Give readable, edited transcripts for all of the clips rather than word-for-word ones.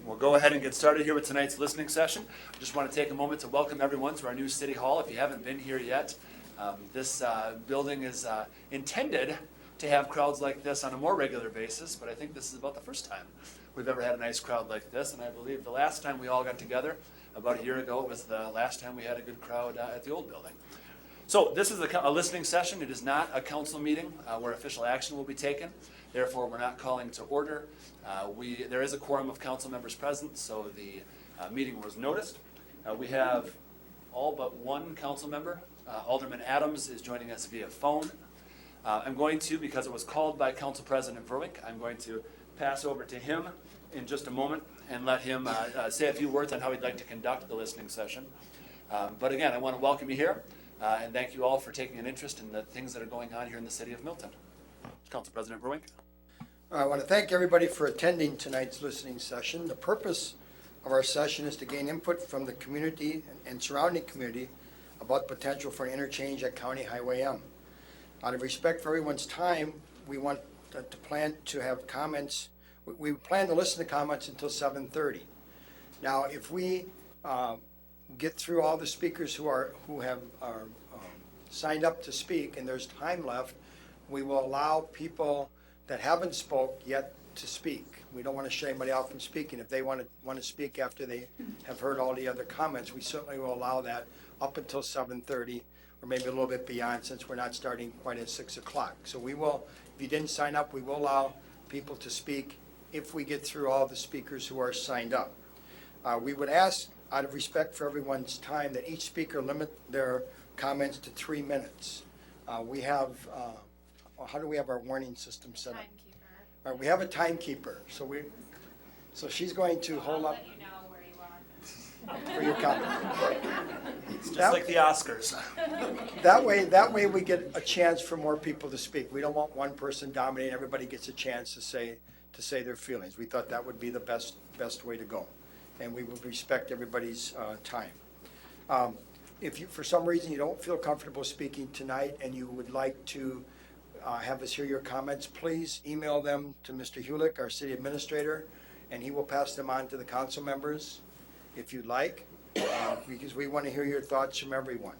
We'll go ahead and get started here with tonight's listening session. I just want to take a moment to welcome everyone to our new City Hall. If you haven't been here yet, this building is intended to have crowds like this on a more regular basis, but I think this is about the first time we've ever had a nice crowd like this, and I believe the last time we all got together, about a year ago, was the last time we had a good crowd at the old building. So this is a listening session. It is not a council meeting where official action will be taken. Therefore, we're not calling to order. There is a quorum of council members present, so the meeting was noticed. We have all but one council member. Alderman Adams is joining us via phone. I'm going to, because it was called by Council President Verwink, I'm going to pass over to him in just a moment and let him say a few words on how he'd like to conduct the listening session. But again, I want to welcome you here and thank you all for taking an interest in the things that are going on here in the city of Milton. Council President Verwink. I want to thank everybody for attending tonight's listening session. The purpose of our session is to gain input from the community and surrounding community about the potential for an interchange at County Highway M. Out of respect for everyone's time, we want to plan to have comments. We plan to listen to comments until 7:30. Now, if we get through all the speakers who are signed up to speak and there's time left, we will allow people that haven't spoke yet to speak. We don't want to shut anybody out from speaking. If they want to speak after they have heard all the other comments, we certainly will allow that up until 7:30 or maybe a little bit beyond, since we're not starting quite at 6 o'clock. So we will, if you didn't sign up, we will allow people to speak if we get through all the speakers who are signed up. We would ask, out of respect for everyone's time, that each speaker limit their comments to 3 minutes. We have how do we have our warning system set up? Timekeeper. All right, we have a timekeeper, so she's going to hold up I'll let you know where you are. for your comment. It's just like the Oscars. That way we get a chance for more people to speak. We don't want one person dominating. Everybody gets a chance to say their feelings. We thought that would be the best way to go, and we would respect everybody's time. If you, for some reason, you don't feel comfortable speaking tonight and you would like to have us hear your comments, please email them to Mr. Hulick, our city administrator, and he will pass them on to the council members if you'd like, because we want to hear your thoughts from everyone.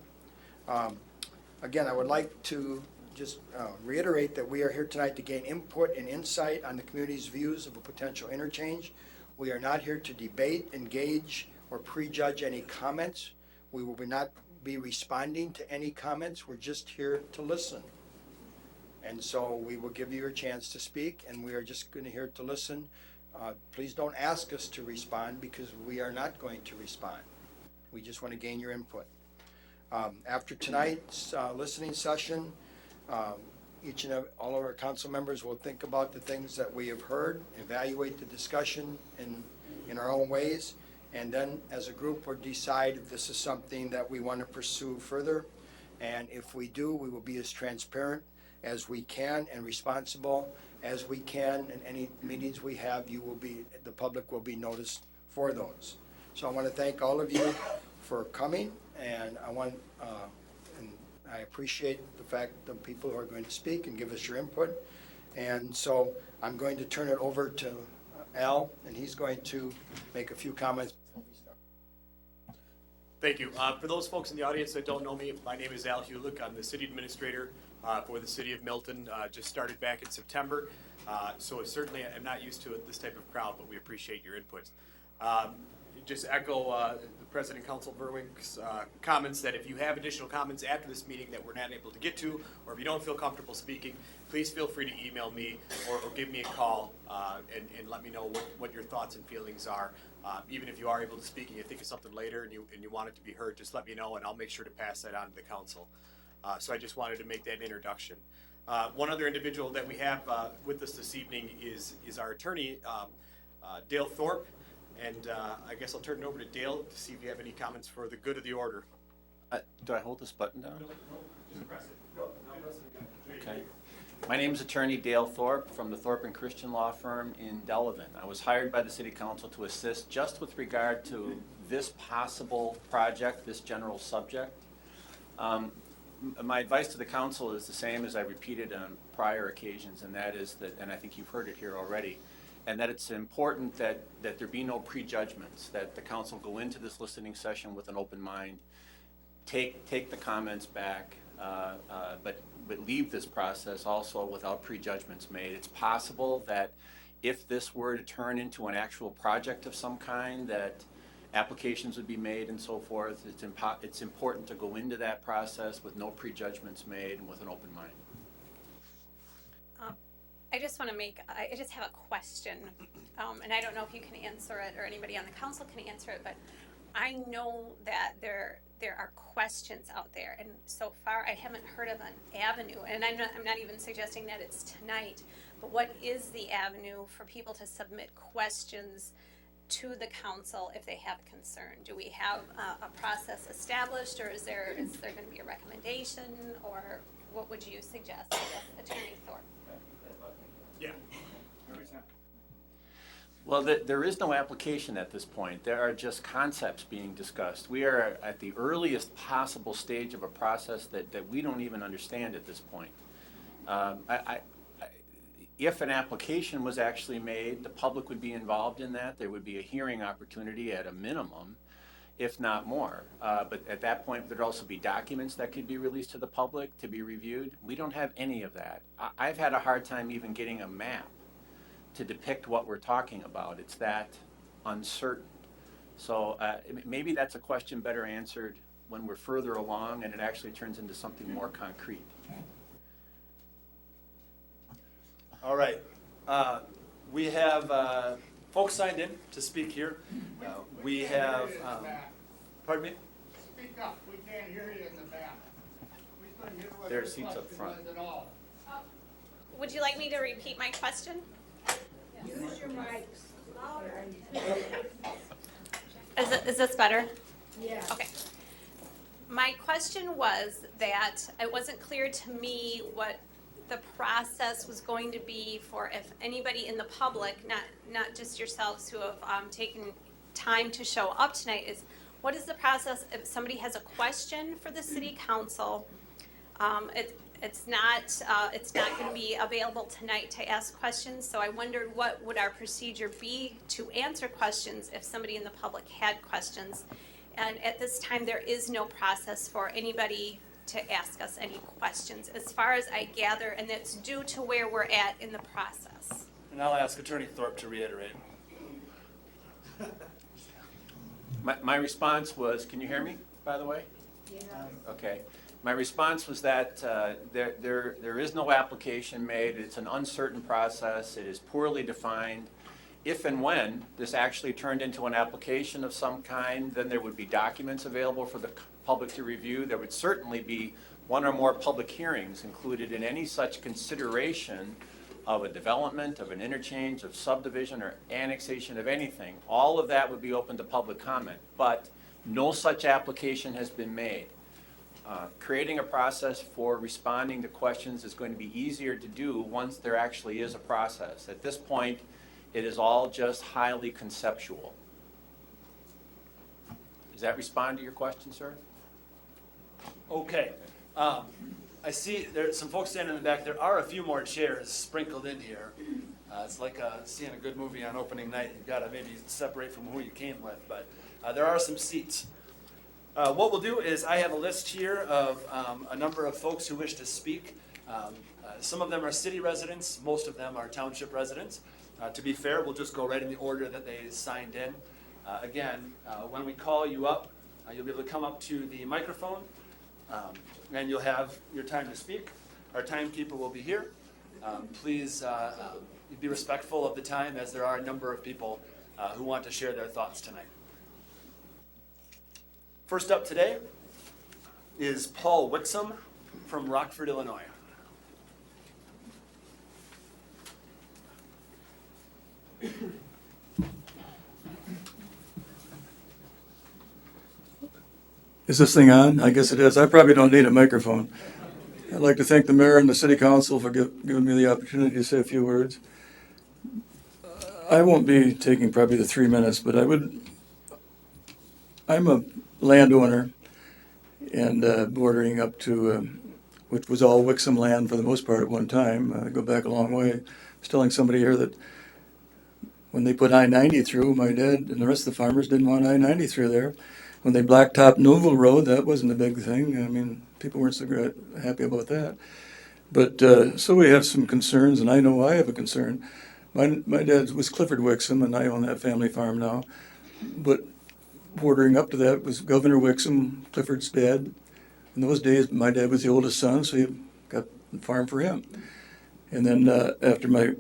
Again, I would like to just reiterate that we are here tonight to gain input and insight on the community's views of a potential interchange. We are not here to debate, engage, or prejudge any comments. We will not be responding to any comments. We're just here to listen. And so we will give you a chance to speak, and we are just going to here to listen. Please don't ask us to respond, because we are not going to respond. We just want to gain your input. After tonight's listening session, each and all of our council members will think about the things that we have heard, evaluate the discussion in our own ways, and then as a group we'll decide if this is something that we want to pursue further. And if we do, we will be as transparent as we can and responsible as we can. In any meetings we have, the public will be noticed for those. So I want to thank all of you for coming, and I appreciate the fact that people who are going to speak and give us your input. And so I'm going to turn it over to Al, and he's going to make a few comments before we start. Thank you. For those folks in the audience that don't know me, my name is Al Hulick. I'm the city administrator for the city of Milton. Just started back in September, so certainly I'm not used to this type of crowd, but we appreciate your input. Just echo the President Council Verwink's comments that if you have additional comments after this meeting that we're not able to get to, or if you don't feel comfortable speaking, please feel free to email me or give me a call and let me know what your thoughts and feelings are. Even if you are able to speak and you think of something later and you want it to be heard, just let me know and I'll make sure to pass that on to the council. So I just wanted to make that introduction. One other individual that we have with us this evening is our attorney, Dale Thorpe. And I guess I'll turn it over to Dale to see if you have any comments for the good of the order. Do I hold this button down? No, just press it. Okay. My name is attorney Dale Thorpe from the Thorpe and Christian Law Firm in Delavan. I was hired by the City Council to assist just with regard to this possible project, this general subject. My advice to the council is the same as I repeated on prior occasions, and that is that, and I think you've heard it here already, and that it's important that there be no prejudgments, that the council go into this listening session with an open mind, take the comments back, but leave this process also without prejudgments made. It's possible that if this were to turn into an actual project of some kind, that applications would be made and so forth. It's important to go into that process with no prejudgments made and with an open mind. I just have a question, and I don't know if you can answer it or anybody on the council can answer it, but I know that there are questions out there, and so far I haven't heard of an avenue, and I'm not even suggesting that it's tonight, but what is the avenue for people to submit questions to the council if they have a concern? Do we have a process established, or is there going to be a recommendation, or what would you suggest, Attorney Thorpe? Yeah. Well, there is no application at this point. There are just concepts being discussed. We are at the earliest possible stage of a process that we don't even understand at this point. If an application was actually made, the public would be involved in that. There would be a hearing opportunity at a minimum, if not more. But at that point, there'd also be documents that could be released to the public to be reviewed. We don't have any of that. I've had a hard time even getting a map to depict what we're talking about. It's that uncertain. So maybe that's a question better answered when we're further along and it actually turns into something more concrete. All right. We have folks signed in to speak here. We have, pardon me? Speak up, we can't hear you in the back. We couldn't hear what There are your seats up question front. was at all. Would you like me to repeat my question? Use your mics louder. Is this better? Yeah. Okay. My question was that it wasn't clear to me what the process was going to be for if anybody in the public, not just yourselves who have taken time to show up tonight, is what is the process if somebody has a question for the city council? It's not going to be available tonight to ask questions, so I wondered what would our procedure be to answer questions if somebody in the public had questions. And at this time, there is no process for anybody to ask us any questions, as far as I gather, and that's due to where we're at in the process. And I'll ask Attorney Thorpe to reiterate. My response was, can you hear me, by the way? Yeah. Okay. My response was that there is no application made. It's an uncertain process. It is poorly defined. If and when this actually turned into an application of some kind, then there would be documents available for the public to review. There would certainly be one or more public hearings included in any such consideration of a development, of an interchange, of subdivision, or annexation of anything. All of that would be open to public comment, but no such application has been made. Creating a process for responding to questions is going to be easier to do once there actually is a process. At this point, it is all just highly conceptual. Does that respond to your question, sir? Okay. I see there's some folks standing in the back. There are a few more chairs sprinkled in here. It's like seeing a good movie on opening night. You've got to maybe separate from who you came with, but there are some seats. What we'll do is I have a list here of a number of folks who wish to speak. Some of them are city residents. Most of them are township residents. To be fair, we'll just go right in the order that they signed in. Again, when we call you up, you'll be able to come up to the microphone, and you'll have your time to speak. Our timekeeper will be here. Please be respectful of the time, as there are a number of people who want to share their thoughts tonight. First up today is Paul Wixom from Rockford, Illinois. Is this thing on? I guess it is. I probably don't need a microphone. I'd like to thank the mayor and the city council for giving me the opportunity to say a few words. I won't be taking probably the 3 minutes, but I'm a landowner and bordering up to, which was all Wixom land for the most part at one time. I go back a long way. I was telling somebody here that When they put I-90 through, my dad and the rest of the farmers didn't want I-90 through there. When they blacktopped Newville Road, that wasn't a big thing. I mean, people weren't so happy about that. But, so we have some concerns, and I know I have a concern. My dad was Clifford Wixom, and I own that family farm now. But bordering up to that was Governor Wixom, Clifford's dad. In those days, my dad was the oldest son, so he got the farm for him. And then after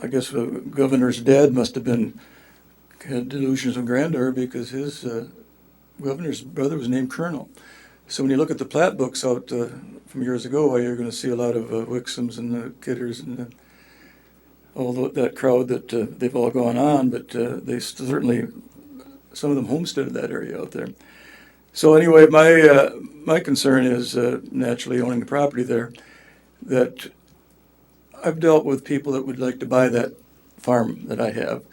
I guess the governor's dad must have had delusions of grandeur because his governor's brother was named Colonel. So when you look at the plat books out from years ago, you're going to see a lot of Wixoms and the Kidders and all that crowd that they've all gone on, but they certainly, some of them homesteaded that area out there. So anyway, my concern is naturally owning the property there, that I've dealt with people that would like to buy that farm that I have,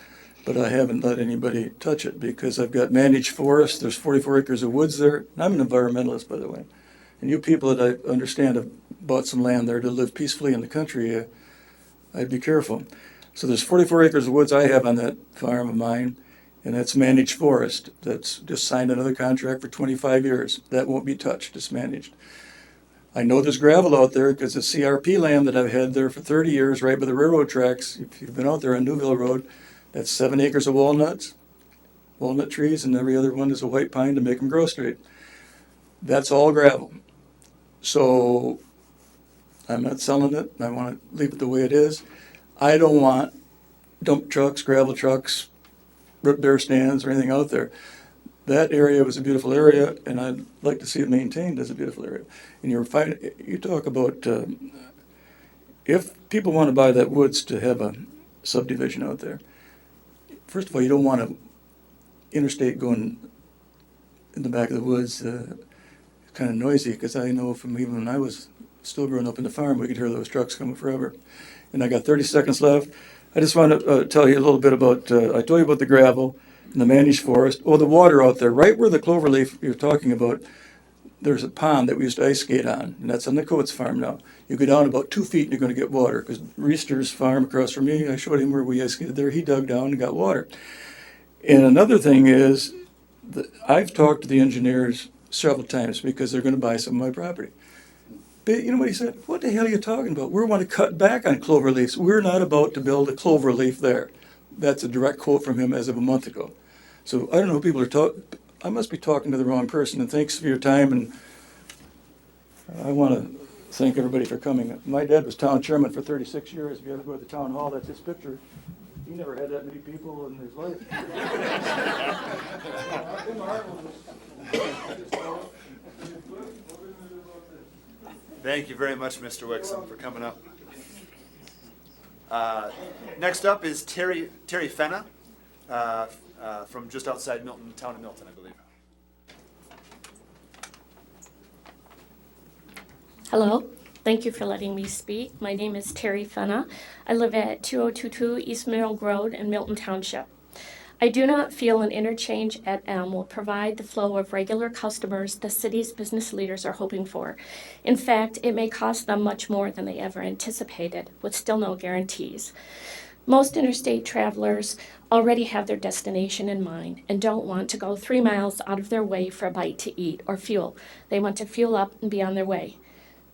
but I haven't let anybody touch it because I've got managed forest. There's 44 acres of woods there. And I'm an environmentalist, by the way. And you people that I understand have bought some land there to live peacefully in the country, I'd be careful. So there's 44 acres of woods I have on that farm of mine, and that's managed forest. That's just signed another contract for 25 years. That won't be touched. It's managed. I know there's gravel out there because the CRP land that I've had there for 30 years, right by the railroad tracks, if you've been out there on Newville Road, that's 7 acres of walnut trees, and every other one is a white pine to make them grow straight. That's all gravel. So I'm not selling it. I want to leave it the way it is. I don't want dump trucks, gravel trucks, root beer stands, or anything out there. That area was a beautiful area, and I'd like to see it maintained as a beautiful area. And you talk about if people want to buy that woods to have a subdivision out there, first of all, you don't want an interstate going in the back of the woods. It's kind of noisy because I know from even when I was still growing up in the farm, we could hear those trucks coming forever. And I got 30 seconds left. I just want to tell you a little bit about, I told you about the gravel and the managed forest. Oh, the water out there, right where the cloverleaf you're talking about, there's a pond that we used to ice skate on, and that's on the Coates farm now. You go down about 2 feet and you're going to get water, because Reister's farm across from me, I showed him where we ice skated there, he dug down and got water. And another thing is, I've talked to the engineers several times because they're going to buy some of my property. But you know what he said? What the hell are you talking about? We want to cut back on cloverleafs. We're not about to build a cloverleaf there. That's a direct quote from him as of a month ago. So I don't know who people are talking. I must be talking to the wrong person, and thanks for your time, and I want to thank everybody for coming. My dad was town chairman for 36 years. If you ever go to the town hall, that's his picture. He never had that many people in his life. Thank you very much, Mr. Wixom, for coming up. Next up is Terry Fenna from just outside Milton, town of Milton, I believe. Hello, thank you for letting me speak. My name is Terry Fenna. I live at 2022 East Middle Road in Milton Township. I do not feel an interchange at M will provide the flow of regular customers the city's business leaders are hoping for. In fact, it may cost them much more than they ever anticipated, with still no guarantees. Most interstate travelers already have their destination in mind and don't want to go 3 miles out of their way for a bite to eat or fuel. They want to fuel up and be on their way.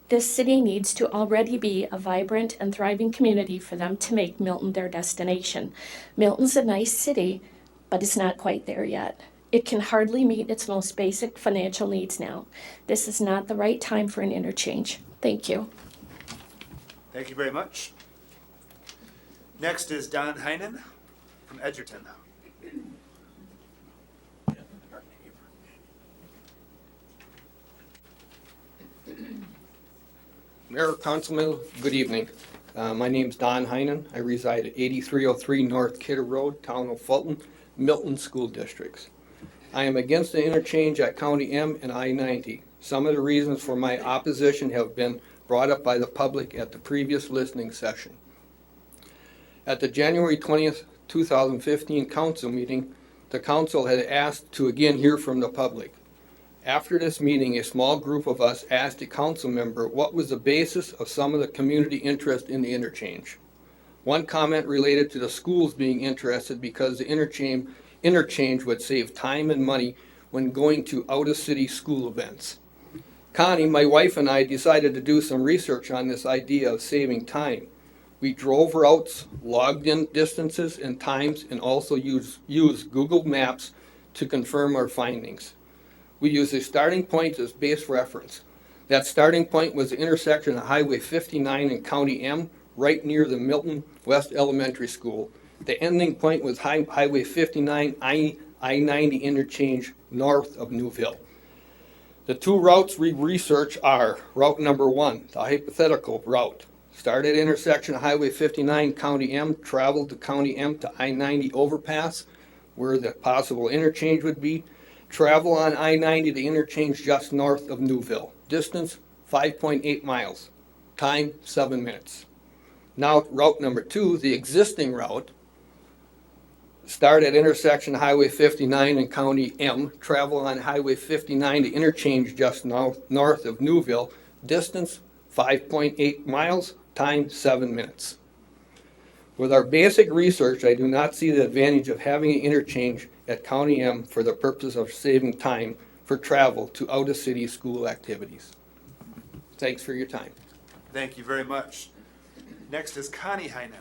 This city needs to already be a vibrant and thriving community for them to make Milton their destination. Milton's a nice city, but it's not quite there yet. It can hardly meet its most basic financial needs now. This is not the right time for an interchange. Thank you. Thank you very much. Next is Don Heinen from Edgerton. Mayor, Councilman, good evening. My name's Don Heinen. I reside at 8303 North Kidder Road, Town of Fulton, Milton School Districts. I am against the interchange at County M and I-90. Some of the reasons for my opposition have been brought up by the public at the previous listening session. At the January 20th, 2015 council meeting, the council had asked to again hear from the public. After this meeting, a small group of us asked a council member what was the basis of some of the community interest in the interchange. One comment related to the schools being interested because the interchange would save time and money when going to out-of-city school events. Connie, my wife, and I decided to do some research on this idea of saving time. We drove routes, logged in distances and times, and also used Google Maps to confirm our findings. We used a starting point as base reference. That starting point was the intersection of Highway 59 and County M, right near the Milton West Elementary School. The ending point was Highway 59 I-90 interchange north of Newville. The two routes we researched are route number 1, the hypothetical route. Start at intersection of Highway 59, County M, travel to County M to I-90 overpass, where the possible interchange would be. Travel on I-90 to interchange just north of Newville. Distance, 5.8 miles. Time, 7 minutes. Now, route number 2, the existing route. Start at intersection Highway 59 and County M. Travel on Highway 59 to interchange just north of Newville. Distance, 5.8 miles. Time, 7 minutes. With our basic research, I do not see the advantage of having an interchange at County M for the purpose of saving time for travel to out-of-city school activities. Thanks for your time. Thank you very much. Next is Connie Heinen.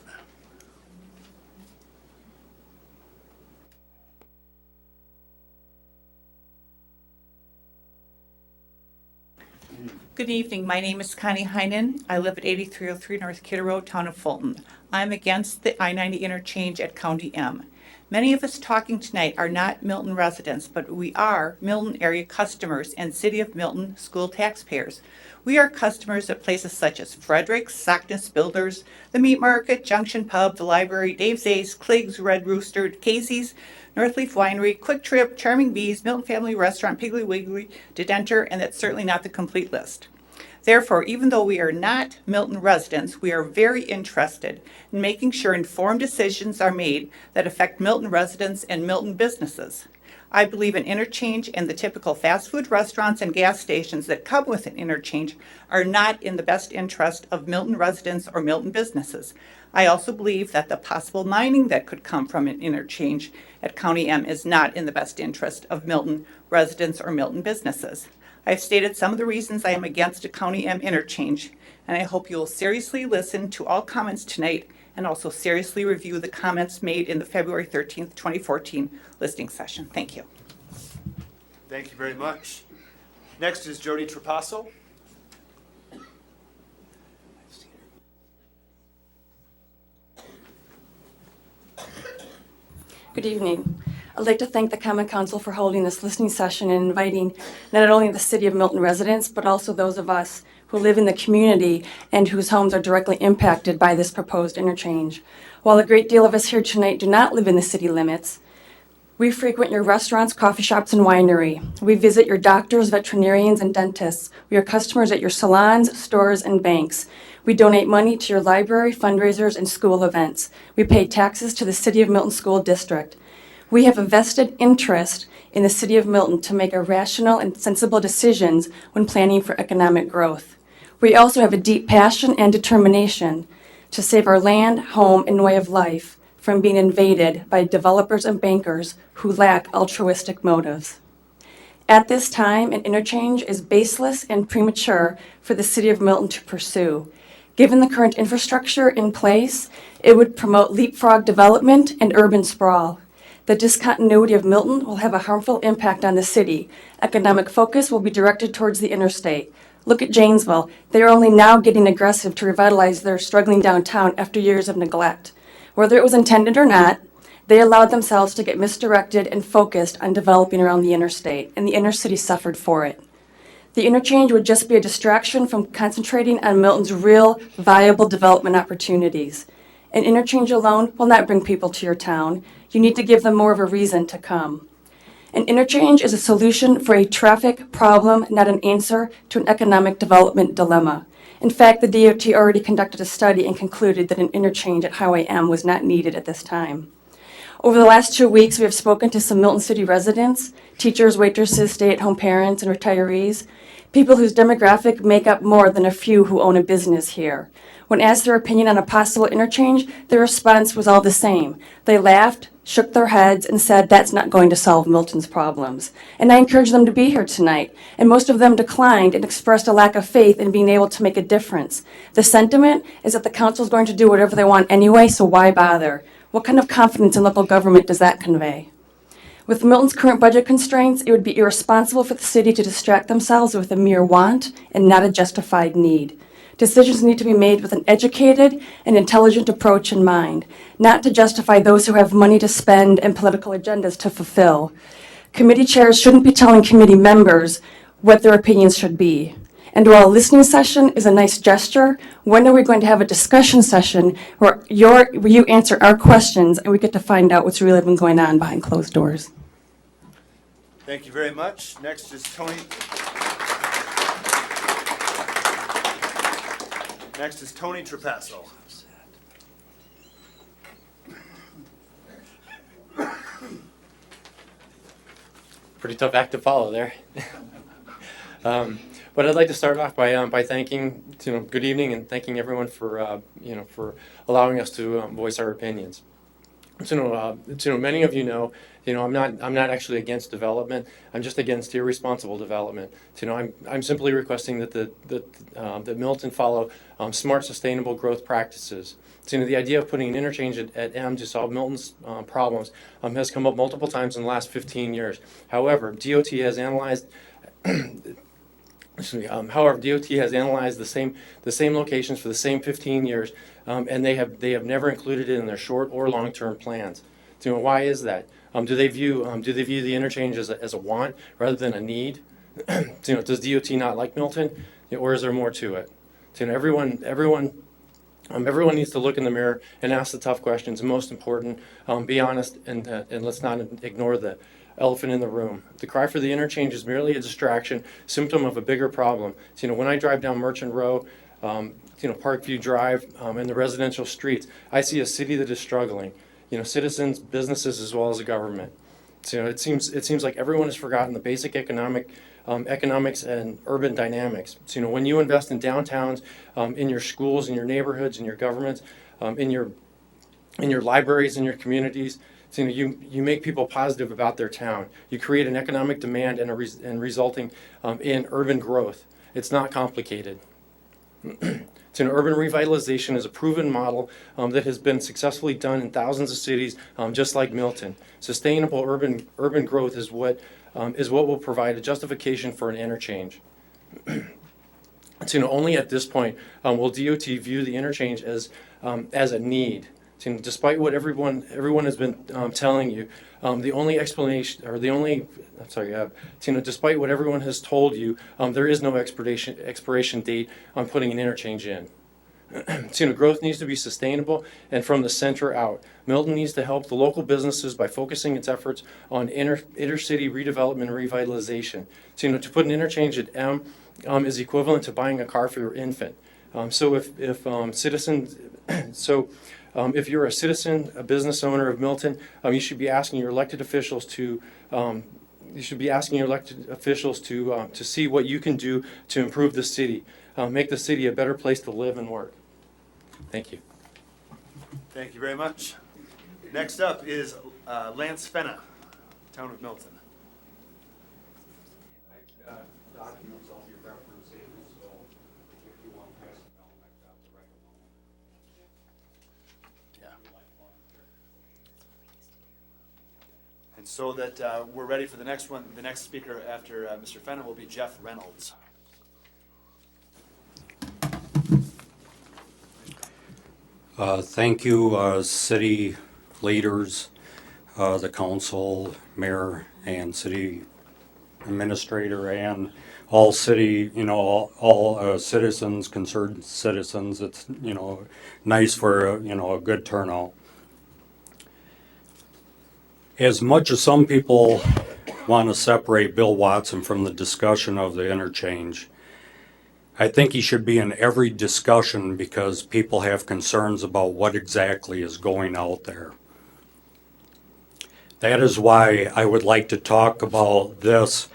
Good evening. My name is Connie Heinen. I live at 8303 North Kidder Road, Town of Fulton. I'm against the I-90 interchange at County M. Many of us talking tonight are not Milton residents, but we are Milton area customers and City of Milton school taxpayers. We are customers at places such as Frederick's, Sockness Builders, the Meat Market, Junction Pub, the Library, Dave's Ace, Clegg's, Red Rooster, Casey's, Northleaf Winery, Quick Trip, Charming Bees, Milton Family Restaurant, Piggly Wiggly, Dedenter, and that's certainly not the complete list. Therefore, even though we are not Milton residents, we are very interested in making sure informed decisions are made that affect Milton residents and Milton businesses. I believe an interchange and the typical fast food restaurants and gas stations that come with an interchange are not in the best interest of Milton residents or Milton businesses. I also believe that the possible mining that could come from an interchange at County M is not in the best interest of Milton residents or Milton businesses. I've stated some of the reasons I am against a County M interchange, and I hope you will seriously listen to all comments tonight and also seriously review the comments made in the February 13th, 2014 listening session. Thank you. Thank you very much. Next is Jody Trapasso. Good evening. I'd like to thank the Common Council for holding this listening session and inviting not only the City of Milton residents, but also those of us who live in the community and whose homes are directly impacted by this proposed interchange. While a great deal of us here tonight do not live in the city limits, we frequent your restaurants, coffee shops, and winery. We visit your doctors, veterinarians, and dentists. We are customers at your salons, stores, and banks. We donate money to your library, fundraisers, and school events. We pay taxes to the City of Milton School District. We have a vested interest in the City of Milton to make rational and sensible decisions when planning for economic growth. We also have a deep passion and determination to save our land, home, and way of life from being invaded by developers and bankers who lack altruistic motives. At this time, an interchange is baseless and premature for the City of Milton to pursue. Given the current infrastructure in place, it would promote leapfrog development and urban sprawl. The discontinuity of Milton will have a harmful impact on the city. Economic focus will be directed towards the interstate. Look at Janesville. They are only now getting aggressive to revitalize their struggling downtown after years of neglect. Whether it was intended or not, they allowed themselves to get misdirected and focused on developing around the interstate, and the inner city suffered for it. The interchange would just be a distraction from concentrating on Milton's real, viable development opportunities. An interchange alone will not bring people to your town. You need to give them more of a reason to come. An interchange is a solution for a traffic problem, not an answer to an economic development dilemma. In fact, the DOT already conducted a study and concluded that an interchange at Highway M was not needed at this time. Over the last 2 weeks, we have spoken to some Milton City residents, teachers, waitresses, stay-at-home parents, and retirees, people whose demographic make up more than a few who own a business here. When asked their opinion on a possible interchange, their response was all the same. They laughed, shook their heads, and said that's not going to solve Milton's problems. And I encouraged them to be here tonight, and most of them declined and expressed a lack of faith in being able to make a difference. The sentiment is that the council is going to do whatever they want anyway, so why bother? What kind of confidence in local government does that convey? With Milton's current budget constraints, it would be irresponsible for the city to distract themselves with a mere want and not a justified need. Decisions need to be made with an educated and intelligent approach in mind, not to justify those who have money to spend and political agendas to fulfill. Committee chairs shouldn't be telling committee members what their opinions should be. And while a listening session is a nice gesture, when are we going to have a discussion session where you answer our questions and we get to find out what's really been going on behind closed doors? Thank you very much. Next is Tony. Next is Tony Trapasso. Pretty tough act to follow there. But I'd like to start off by thanking, good evening, and thanking everyone for for allowing us to voice our opinions. Many of you know, I'm not actually against development. I'm just against irresponsible development. I'm simply requesting that Milton follow smart, sustainable growth practices. The idea of putting an interchange at M to solve Milton's problems has come up multiple times in the last 15 years. However, DOT has analyzed. DOT has analyzed the same locations for the same 15 years, and they have never included it in their short or long-term plans. Why is that? Do they view the interchange as a want rather than a need? Does DOT not like Milton, or is there more to it? Everyone needs to look in the mirror and ask the tough questions. And most important, be honest and let's not ignore the elephant in the room. The cry for the interchange is merely a distraction, symptom of a bigger problem. When I drive down Merchant Row, Parkview Drive, and the residential streets, I see a city that is struggling. Citizens, businesses, as well as the government. It seems like everyone has forgotten the basic economics and urban dynamics. When you invest in downtowns, in your schools, in your neighborhoods, in your governments, in your libraries, in your communities, you make people positive about their town. You create an economic demand and resulting in urban growth. It's not complicated. Urban revitalization is a proven model that has been successfully done in thousands of cities, just like Milton. Sustainable urban growth is what will provide a justification for an interchange. Only at this point will DOT view the interchange as a need. Despite what everyone has been telling you, despite what everyone has told you, there is no expiration date on putting an interchange in. Growth needs to be sustainable and from the center out. Milton needs to help the local businesses by focusing its efforts on intercity redevelopment and revitalization. To put an interchange at M is equivalent to buying a car for your infant. If you're a citizen, a business owner of Milton, you should be asking your elected officials to see what you can do to improve the city, make the city a better place to live and work. Thank you. Thank you very much. Next up is Lance Fenna, Town of Milton. Documents I'll be referencing, so if you want to pass it down, I've got the right amount. And so that we're ready for the next one, the next speaker after Mr. Fenna will be Jeff Reynolds. Thank you, city leaders, the council, mayor, and city administrator, and all city, all citizens, concerned citizens. It's, nice for, a good turnout. As much as some people want to separate Bill Watson from the discussion of the interchange, I think he should be in every discussion because people have concerns about what exactly is going out there. That is why I would like to talk about this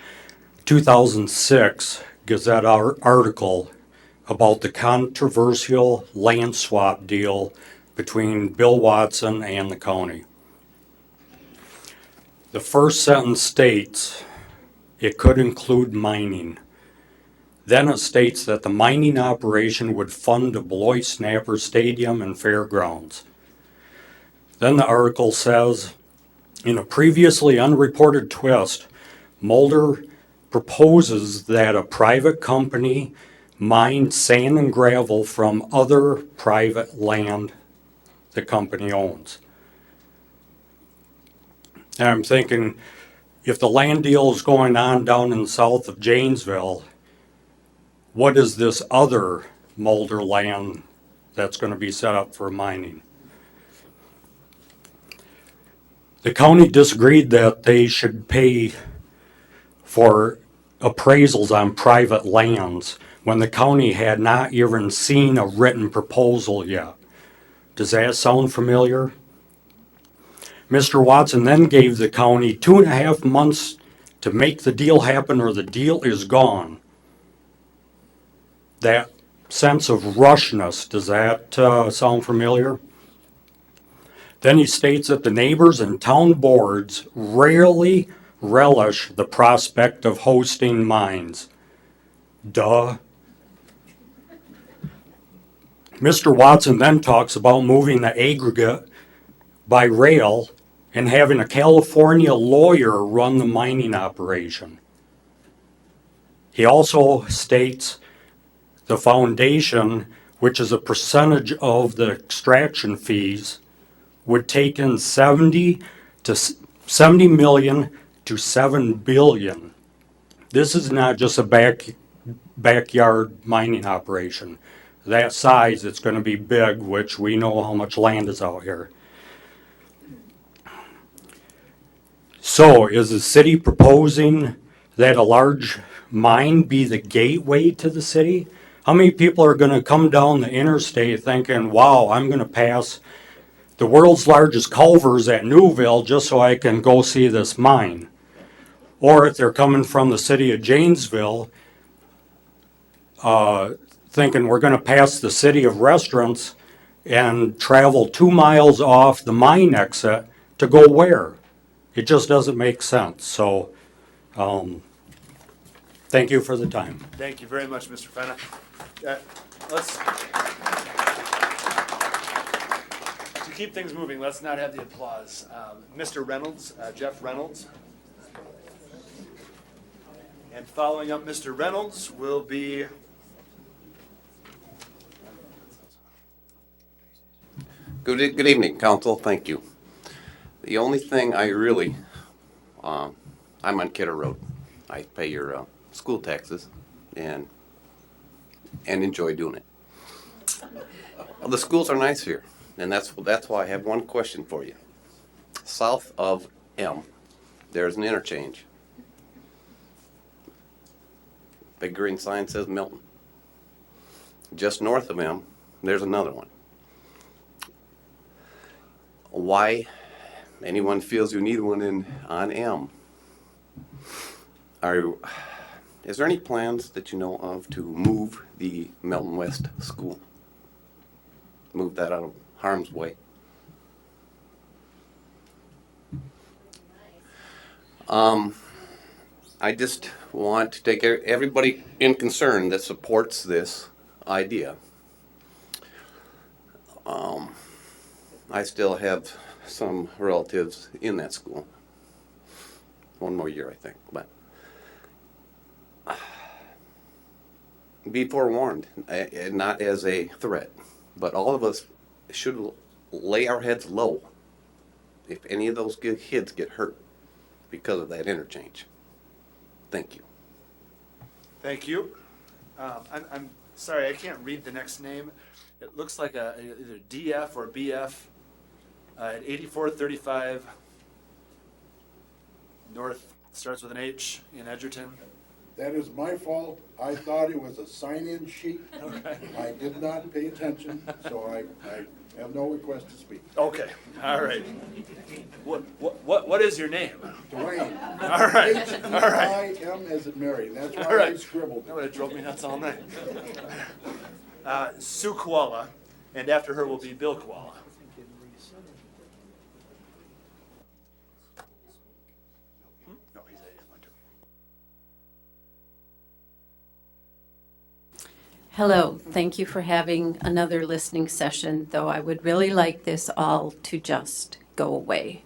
2006 Gazette article about the controversial land swap deal between Bill Watson and the county. The first sentence states it could include mining. Then it states that the mining operation would fund the Beloit Snapper Stadium and fairgrounds. Then the article says, in a previously unreported twist, Mulder proposes that a private company mine sand and gravel from other private land the company owns. And I'm thinking, if the land deal is going on down in the south of Janesville, what is this other Mulder land that's going to be set up for mining? The county disagreed that they should pay for appraisals on private lands when the county had not even seen a written proposal yet. Does that sound familiar? Mr. Watson then gave the county 2.5 months to make the deal happen or the deal is gone. That sense of rushness, does that sound familiar? Then he states that the neighbors and town boards rarely relish the prospect of hosting mines. Duh. Mr. Watson then talks about moving the aggregate by rail and having a California lawyer run the mining operation. He also states the foundation, which is a percentage of the extraction fees, would take in 70 million to 7 billion. This is not just a backyard mining operation. That size, it's going to be big, which we know how much land is out here. So is the city proposing that a large mine be the gateway to the city? How many people are going to come down the interstate thinking, wow, I'm going to pass the world's largest culvers at Newville just so I can go see this mine? Or if they're coming from the city of Janesville, thinking we're going to pass the city of restaurants and travel 2 miles off the mine exit to go where? It just doesn't make sense. So, thank you for the time. Thank you very much, Mr. Fenna. To keep things moving, let's not have the applause. Mr. Reynolds, Jeff Reynolds. And following up Mr. Reynolds will be Good evening, council. Thank you. The only thing I really, I'm on Kidder Road. I pay your school taxes and enjoy doing it. The schools are nice here, and that's why I have one question for you. South of M, there's an interchange. Big green sign says Milton. Just north of M, there's another one. Why anyone feels you need one on M? Is there any plans that you know of to move the Milton West School? Move that out of harm's way? I just want to take everybody in concern that supports this idea. I still have some relatives in that school. One more year, I think, but be forewarned, not as a threat, but all of us should lay our heads low if any of those kids get hurt because of that interchange. Thank you. Thank you. I'm sorry, I can't read the next name. It looks like either DF or BF at 8435 North, starts with an H in Edgerton. That is my fault. I thought it was a sign-in sheet. Okay. I did not pay attention, so I have no request to speak. Okay, all right. What is your name? Dwayne. All right, all right. H-E-I-M as in Mary, that's All why I right. scribbled. That would have drove me nuts all night. Sue Koala, and after her will be Bill Koala. No, he's at Winter. Hello, thank you for having another listening session, though I would really like this all to just go away.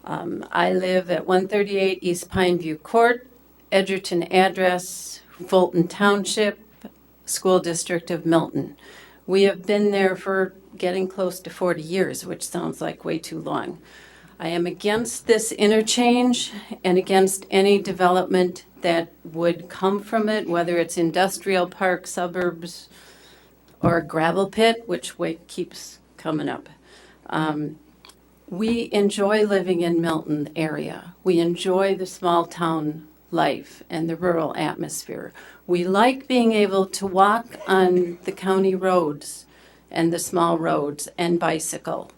I live at 138 East Pineview Court, Edgerton address, Fulton Township, School District of Milton. We have been there for getting close to 40 years, which sounds like way too long. I am against this interchange and against any development that would come from it, whether it's industrial park, suburbs, or a gravel pit, which keeps coming up. We enjoy living in Milton area. We enjoy the small town life and the rural atmosphere. We like being able to walk on the county roads and the small roads and bicycle.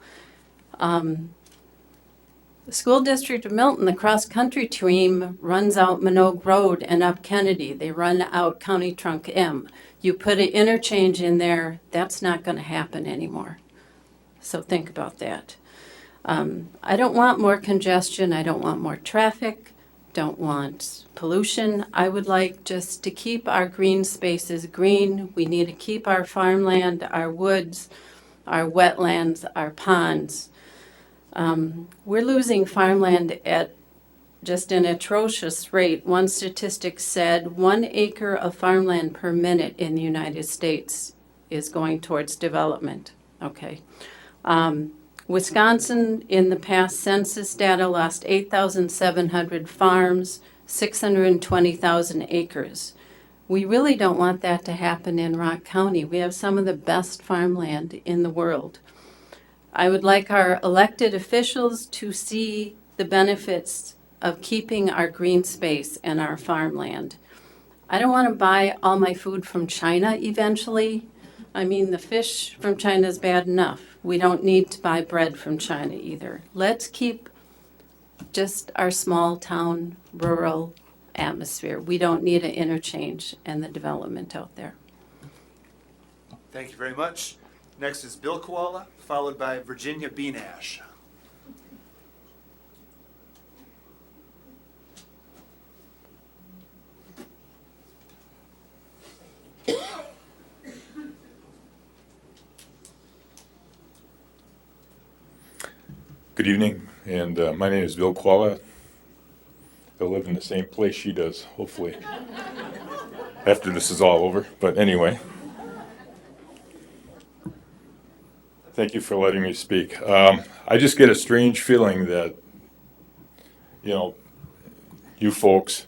The School District of Milton, the cross-country team runs out Minogue Road and up Kennedy. They run out County Trunk M. You put an interchange in there, that's not going to happen anymore. So think about that. I don't want more congestion. I don't want more traffic. Don't want pollution. I would like just to keep our green spaces green. We need to keep our farmland, our woods, our wetlands, our ponds. We're losing farmland at just an atrocious rate. One statistic said 1 acre of farmland per minute in the United States is going towards development. Okay. Wisconsin, in the past census data, lost 8,700 farms, 620,000 acres. We really don't want that to happen in Rock County. We have some of the best farmland in the world. I would like our elected officials to see the benefits of keeping our green space and our farmland. I don't want to buy all my food from China eventually. I mean, the fish from China is bad enough. We don't need to buy bread from China either. Let's keep just our small town, rural atmosphere. We don't need an interchange and the development out there. Thank you very much. Next is Bill Koala, followed by Virginia Beanash. Good evening, and my name is Bill Koala. I live in the same place she does, hopefully, after this is all over. But anyway, thank you for letting me speak. I just get a strange feeling that, you folks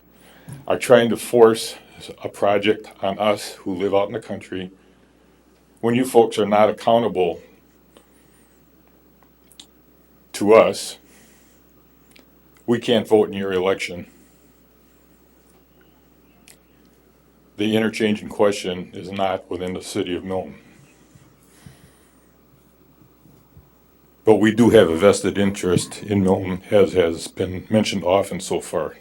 are trying to force a project on us who live out in the country when you folks are not accountable to us. We can't vote in your election. The interchange in question is not within the city of Milton. But we do have a vested interest in Milton, as has been mentioned often so far.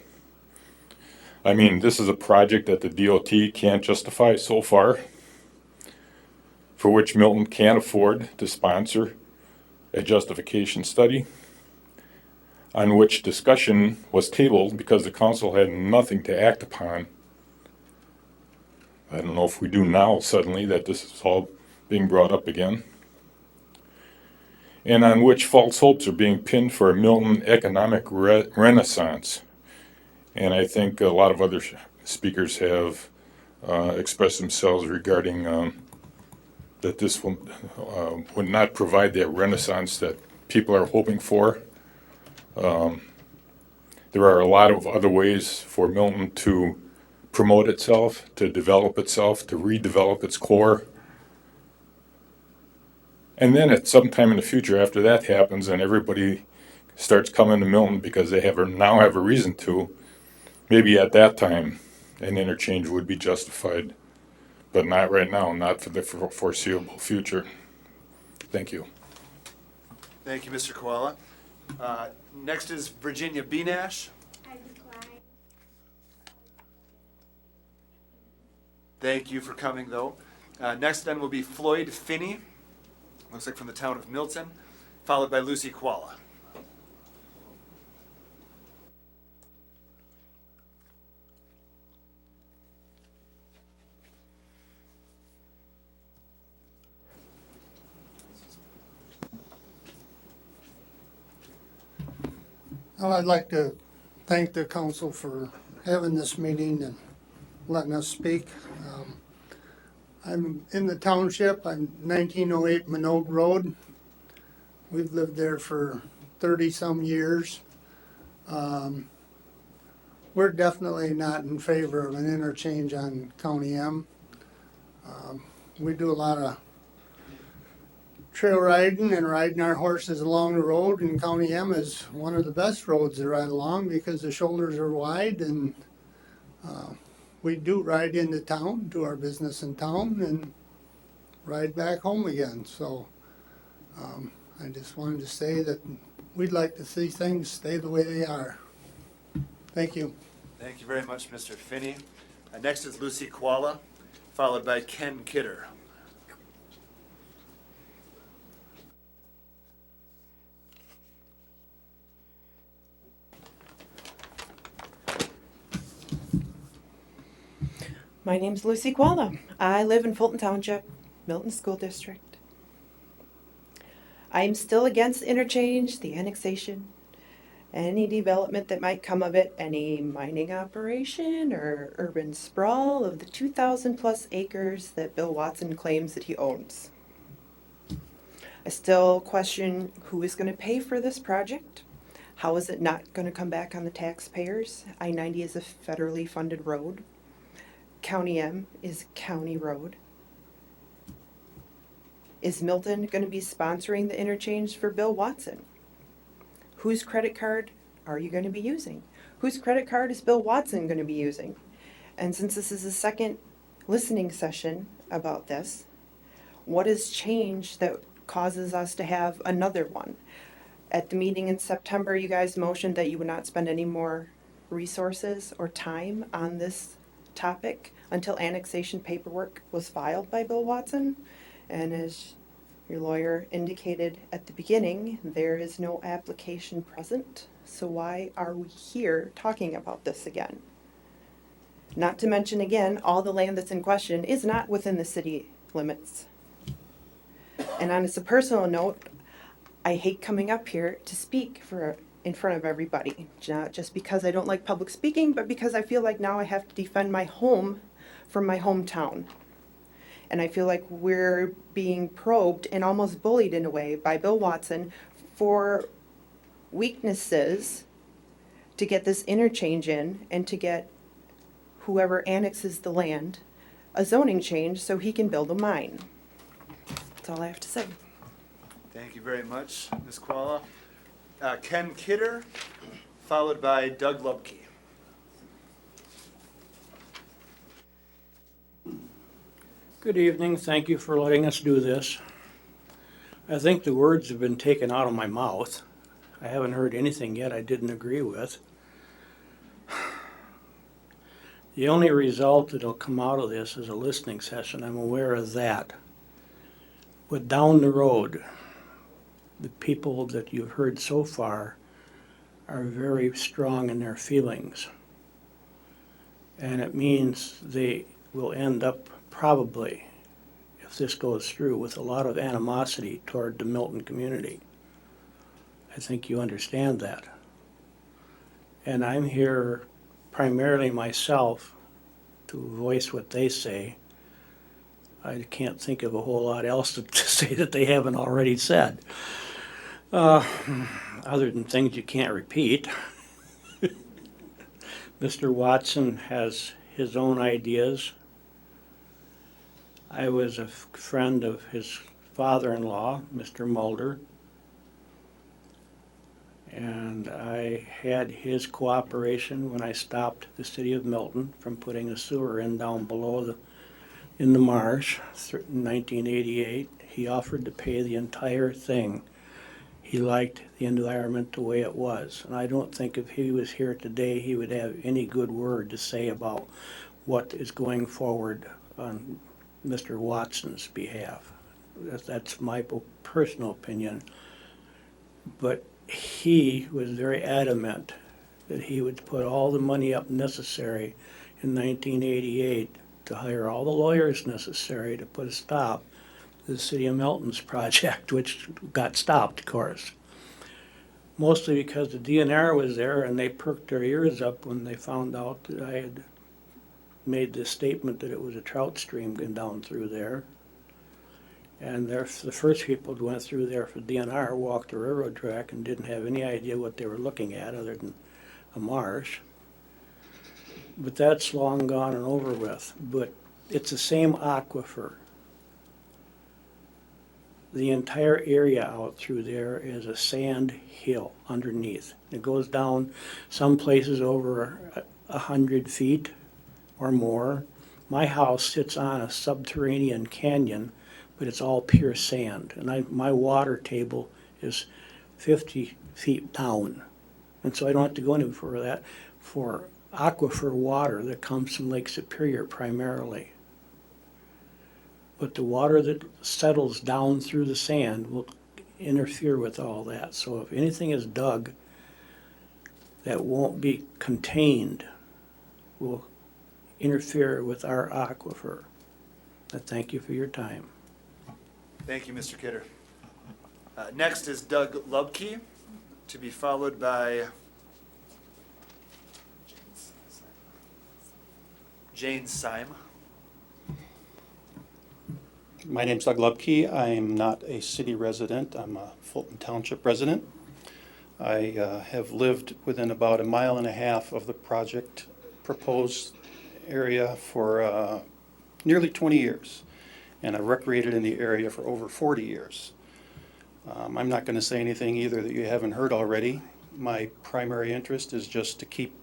I mean, this is a project that the DOT can't justify so far, for which Milton can't afford to sponsor a justification study, on which discussion was tabled because the council had nothing to act upon. I don't know if we do now suddenly that this is all being brought up again. And on which false hopes are being pinned for a Milton economic renaissance. And I think a lot of other speakers have expressed themselves regarding that this would not provide that renaissance that people are hoping for. There are a lot of other ways for Milton to promote itself, to develop itself, to redevelop its core. And then at some time in the future, after that happens and everybody starts coming to Milton because they now have a reason to, maybe at that time an interchange would be justified, but not right now, not for the foreseeable future. Thank you. Thank you, Mr. Koala. Next is Virginia Benash. Thank you for coming, though. Next then will be Floyd Finney, looks like from the town of Milton, followed by Lucy Koala. Well, I'd like to thank the council for having this meeting and letting us speak. I'm in the township. I'm 1908 Minogue Road. We've lived there for 30-some years. We're definitely not in favor of an interchange on County M. We do a lot of trail riding and riding our horses along the road, and County M is one of the best roads to ride along because the shoulders are wide, and we do ride into town, do our business in town, and ride back home again. So I just wanted to say that we'd like to see things stay the way they are. Thank you. Thank you very much, Mr. Finney. Next is Lucy Koala, followed by Ken Kidder. My name's Lucy Koala. I live in Fulton Township, Milton School District. I am still against interchange, the annexation, any development that might come of it, any mining operation or urban sprawl of the 2,000 plus acres that Bill Watson claims that he owns. I still question who is going to pay for this project. How is it not going to come back on the taxpayers? I-90 is a federally funded road. County M is a county road. Is Milton going to be sponsoring the interchange for Bill Watson? Whose credit card are you going to be using? Whose credit card is Bill Watson going to be using? And since this is the second listening session about this, what has changed that causes us to have another one? At the meeting in September, you guys motioned that you would not spend any more resources or time on this topic until annexation paperwork was filed by Bill Watson. And as your lawyer indicated at the beginning, there is no application present. So why are we here talking about this again? Not to mention again, all the land that's in question is not within the city limits. And on a personal note, I hate coming up here to speak in front of everybody, not just because I don't like public speaking, but because I feel like now I have to defend my home from my hometown. And I feel like we're being probed and almost bullied in a way by Bill Watson for weaknesses to get this interchange in and to get whoever annexes the land a zoning change so he can build a mine. That's all I have to say. Thank you very much, Ms. Koala. Ken Kidder, followed by Doug Lubke. Good evening. Thank you for letting us do this. I think the words have been taken out of my mouth. I haven't heard anything yet I didn't agree with. The only result that'll come out of this is a listening session. I'm aware of that. But down the road, the people that you've heard so far are very strong in their feelings. And it means they will end up probably, if this goes through, with a lot of animosity toward the Milton community. I think you understand that. And I'm here primarily myself to voice what they say. I can't think of a whole lot else to say that they haven't already said. Other than things you can't repeat. Mr. Watson has his own ideas. I was a friend of his father-in-law, Mr. Mulder. And I had his cooperation when I stopped the city of Milton from putting a sewer in down below in the marsh in 1988. He offered to pay the entire thing. He liked the environment the way it was. And I don't think if he was here today, he would have any good word to say about what is going forward on Mr. Watson's behalf. That's my personal opinion. But he was very adamant that he would put all the money up necessary in 1988 to hire all the lawyers necessary to put a stop to the City of Milton's project, which got stopped, of course. Mostly because the DNR was there and they perked their ears up when they found out that I had made this statement that it was a trout stream going down through there. And the first people who went through there for DNR walked the railroad track and didn't have any idea what they were looking at other than a marsh. But that's long gone and over with. But it's the same aquifer. The entire area out through there is a sand hill underneath. It goes down some places over 100 feet or more. My house sits on a subterranean canyon, but it's all pure sand. And my water table is 50 feet down. And so I don't have to go any further than that for aquifer water that comes from Lake Superior primarily. But the water that settles down through the sand will interfere with all that. So if anything is dug that won't be contained, will interfere with our aquifer. I thank you for your time. Thank you, Mr. Kidder. Next is Doug Lubke, to be followed by Jane Syme. My name's Doug Lubke. I am not a city resident. I'm a Fulton Township resident. I have lived within about 1.5 miles of the project proposed area for nearly 20 years. And I've recreated in the area for over 40 years. I'm not going to say anything either that you haven't heard already. My primary interest is just to keep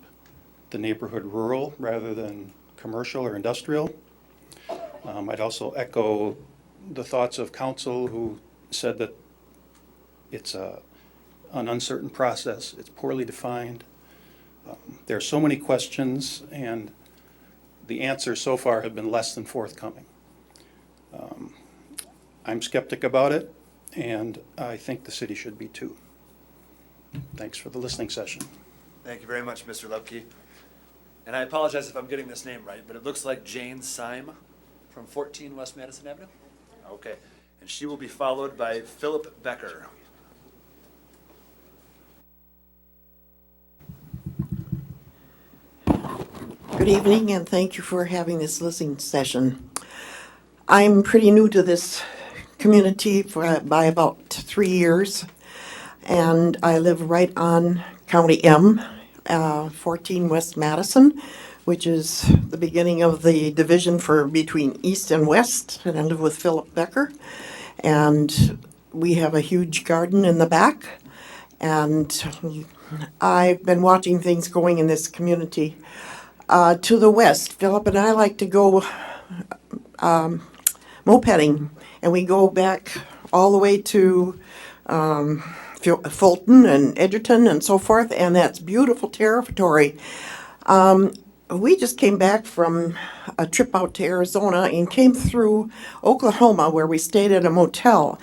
the neighborhood rural rather than commercial or industrial. I'd also echo the thoughts of council who said that it's an uncertain process, it's poorly defined. There are so many questions and the answers so far have been less than forthcoming. I'm skeptic about it and I think the city should be too. Thanks for the listening session. Thank you very much, Mr. Lubke. And I apologize if I'm getting this name right, but it looks like Jane Syme from 14 West Madison Avenue? Okay. And she will be followed by Philip Becker. Good evening, and thank you for having this listening session. I'm pretty new to this community by about 3 years, and I live right on County M, 14 West Madison, which is the beginning of the division for between East and West, and I live with Philip Becker. And we have a huge garden in the back, and I've been watching things going in this community. To the west, Philip and I like to go mopeding, and we go back all the way to Fulton and Edgerton and so forth, and that's beautiful territory. We just came back from a trip out to Arizona and came through Oklahoma where we stayed at a motel.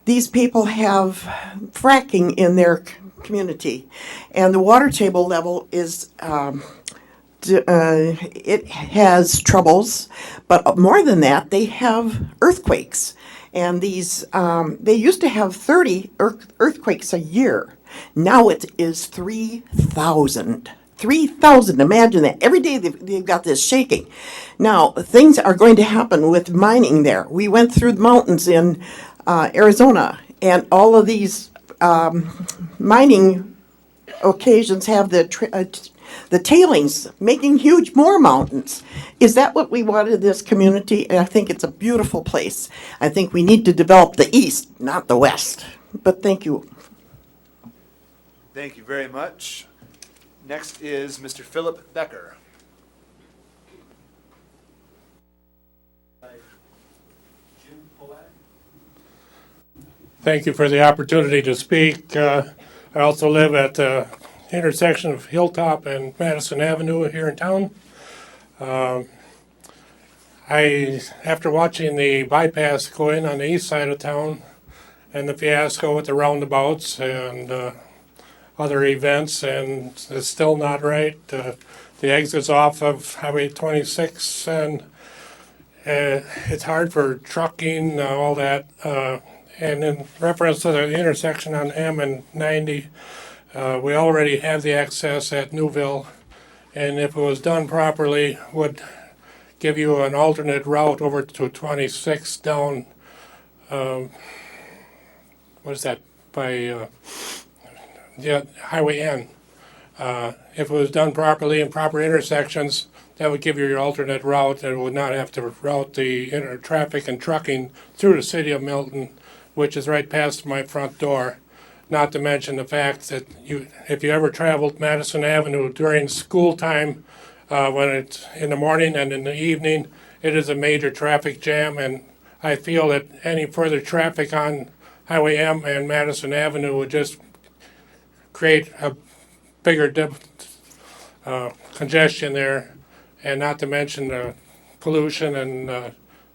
These people have fracking in their community, and the water table level is it has troubles, but more than that, they have earthquakes. And these, they used to have 30 earthquakes a year. Now it is 3,000. 3,000, imagine that. Every day they've got this shaking. Now, things are going to happen with mining there. We went through the mountains in Arizona, and all of these mining occasions have the tailings, making huge more mountains. Is that what we want in this community? I think it's a beautiful place. I think we need to develop the east, not the west. But thank you. Thank you very much. Next is Mr. Philip Becker. Thank you for the opportunity to speak. I also live at the intersection of Hilltop and Madison Avenue here in town. After watching the bypass go in on the east side of town and the fiasco with the roundabouts and other events, and it's still not right. The exit's off of Highway 26, and it's hard for trucking, all that. And in reference to the intersection on M and 90, we already have the access at Newville, and if it was done properly, would give you an alternate route over to 26 down, what is that, by Highway N. If it was done properly in proper intersections, that would give you your alternate route, and would not have to route the traffic and trucking through the city of Milton, which is right past my front door. Not to mention the fact that if you ever traveled Madison Avenue during school time, when it's in the morning and in the evening, it is a major traffic jam, and I feel that any further traffic on Highway M and Madison Avenue would just create a bigger congestion there, and not to mention the pollution and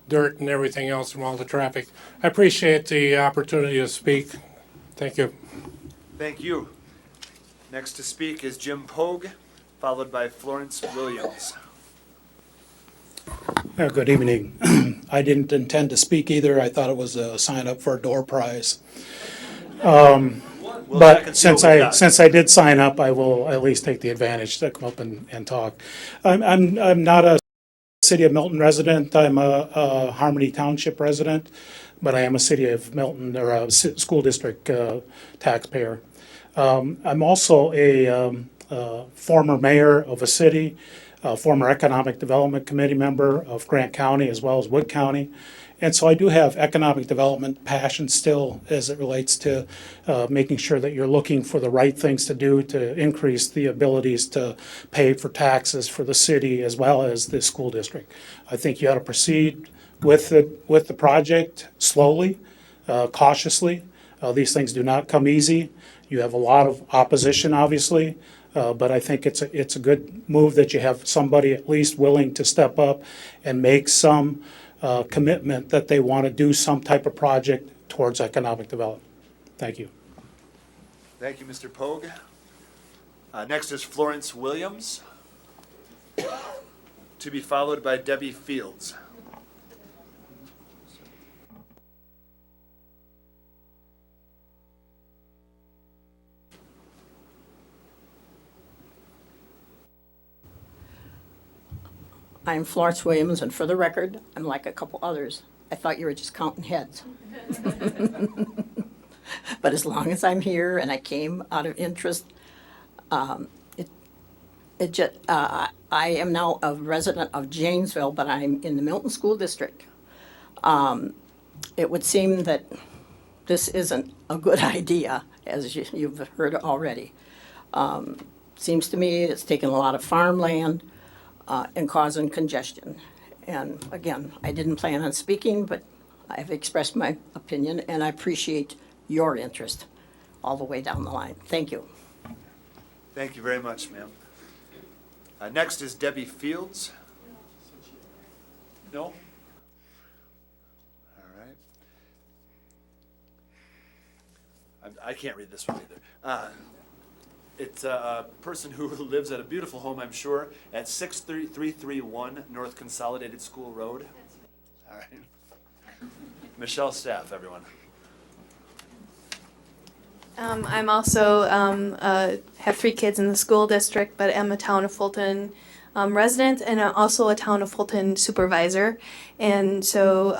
dirt and everything else from all the traffic. I appreciate the opportunity to speak. Thank you. Thank you. Next to speak is Jim Pogue, followed by Florence Williams. Good evening. I didn't intend to speak either. I thought it was a sign up for a door prize. But since I did sign up, I will at least take the advantage to come up and talk. I'm not a City of Milton resident. I'm a Harmony Township resident, but I am a City of Milton or a school district taxpayer. I'm also a former mayor of a city, a former Economic Development Committee member of Grant County as well as Wood County. And so I do have economic development passion still as it relates to making sure that you're looking for the right things to do to increase the abilities to pay for taxes for the city as well as the school district. I think you ought to proceed with the project slowly, cautiously. These things do not come easy. You have a lot of opposition, obviously, but I think it's a good move that you have somebody at least willing to step up and make some commitment that they want to do some type of project towards economic development. Thank you. Thank you, Mr. Pogue. Next is Florence Williams, to be followed by Debbie Fields. I'm Florence Williams, and for the record, I'm like a couple others. I thought you were just counting heads. But as long as I'm here and I came out of interest, I am now a resident of Janesville, but I'm in the Milton School District. It would seem that this isn't a good idea, as you've heard already. Seems to me it's taken a lot of farmland and causing congestion. And again, I didn't plan on speaking, but I've expressed my opinion, and I appreciate your interest all the way down the line. Thank you. Thank you very much, ma'am. Next is Debbie Fields. No? All right. I can't read this one either. It's a person who lives at a beautiful home, I'm sure, at 6331 North Consolidated School Road. All right. Michelle Staff, everyone. I'm also have 3 kids in the school district, but am a town of Fulton resident and also a town of Fulton supervisor. And so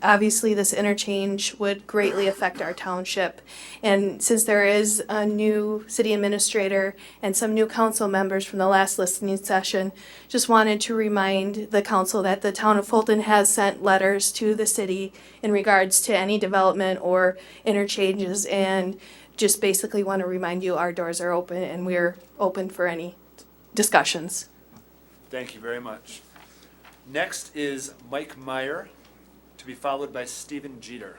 obviously this interchange would greatly affect our township. And since there is a new city administrator and some new council members from the last listening session, just wanted to remind the council that the town of Fulton has sent letters to the city in regards to any development or interchanges, and just basically want to remind you our doors are open and we're open for any discussions. Thank you very much. Next is Mike Meyer, to be followed by Stephen Jeter.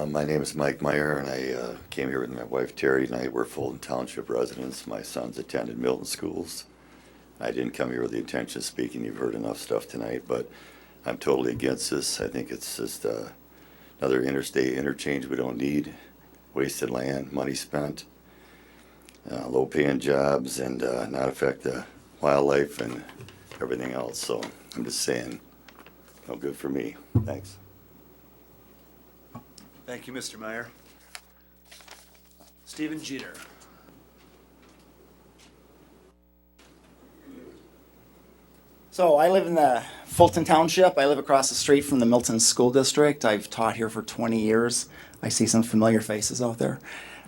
My name is Mike Meyer, and I came here with my wife Terry tonight. We're Fulton Township residents. My sons attended Milton schools. I didn't come here with the intention of speaking. You've heard enough stuff tonight, but I'm totally against this. I think it's just another interstate interchange we don't need. Wasted land, money spent, low-paying jobs, and not affect the wildlife and everything else. So I'm just saying, no good for me. Thanks. Thank you, Mr. Meyer. Stephen Jeter. So I live in the Fulton Township. I live across the street from the Milton School District. I've taught here for 20 years. I see some familiar faces out there.